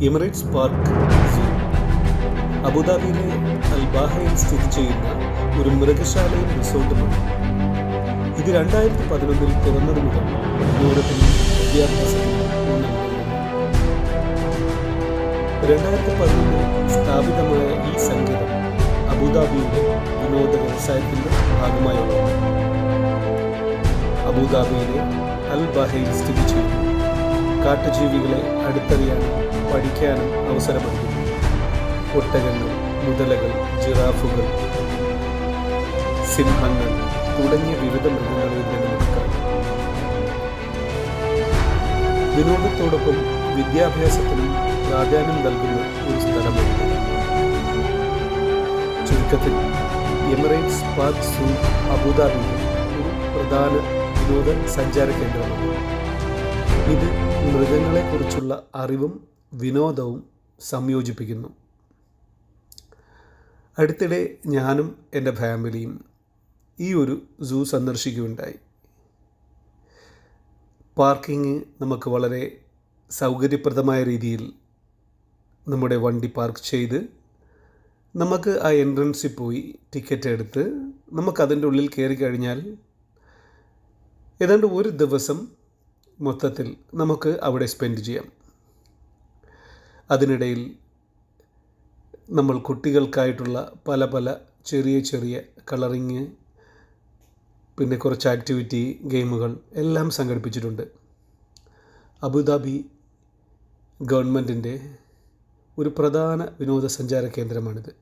Emirates park സൂ അബുദാബിയിലെ അൽബാഹയിൽ സ്ഥിതി ചെയ്യുന്ന ഒരു മൃഗശാലയും റിസോർട്ടുമാണ്. ഇത് 2011 തുറന്നതു മുതൽ വിനോദത്തിനും വിദ്യാഭ്യാസത്തിനും ഊന്നൽ നൽകുന്നു. 2011 സ്ഥാപിതമായ ഈ സംഗീതം അബുദാബിയുടെ വിനോദ വ്യവസായത്തിൻ്റെ ഭാഗമായുള്ളതാണ്. അബുദാബിയിലെ അൽബാഹയിൽ സ്ഥിതി ചെയ്യുന്നു. കാട്ടുജീവികളെ അടുത്തറിയാനും പഠിക്കാനും അവസരമൊരുക്കുന്നു. ഒട്ടകങ്ങൾ, മുതലകൾ, ജിറാഫുകൾ, സിംഹങ്ങൾ തുടങ്ങിയ വിവിധ മൃഗങ്ങളെ ഇവിടെ നമുക്ക് കാണാം. വിനോദത്തോടൊപ്പം വിദ്യാഭ്യാസത്തിനും പ്രാധാന്യം നൽകുന്ന ഒരു സ്ഥലമാണ്. ചുരുക്കത്തിൽ എമിറേറ്റ്സ് പാർക്ക് സൂ അബുദാബിയിലെ ഒരു പ്രധാന വിനോദ സഞ്ചാര കേന്ദ്രമാണ്. ഇത് മൃഗങ്ങളെക്കുറിച്ചുള്ള അറിവും വിനോദവും സംയോജിപ്പിക്കുന്നു. അടുത്തിടെ ഞാനും എൻ്റെ ഫാമിലിയും ഈ ഒരു സൂ സന്ദർശിക്കുകയുണ്ടായി. പാർക്കിംഗ് നമുക്ക് വളരെ സൗകര്യപ്രദമായ രീതിയിൽ നമ്മുടെ വണ്ടി പാർക്ക് ചെയ്ത് നമുക്ക് ആ എൻട്രൻസിൽ പോയി ടിക്കറ്റ് എടുത്ത് നമുക്കതിൻ്റെ ഉള്ളിൽ കയറി കഴിഞ്ഞാൽ ഏതാണ്ട് ഒരു ദിവസം മൊത്തത്തിൽ നമുക്ക് അവിടെ സ്പെൻഡ് ചെയ്യാം. അതിനിടയിൽ നമ്മൾ കുട്ടികൾക്കായിട്ടുള്ള പല പല ചെറിയ ചെറിയ കളറിങ്, പിന്നെ കുറച്ച് ആക്ടിവിറ്റി ഗെയിമുകൾ എല്ലാം സംഘടിപ്പിച്ചിട്ടുണ്ട്. അബുദാബി ഗവൺമെൻറ്റിൻ്റെ ഒരു പ്രധാന വിനോദസഞ്ചാര കേന്ദ്രമാണിത്.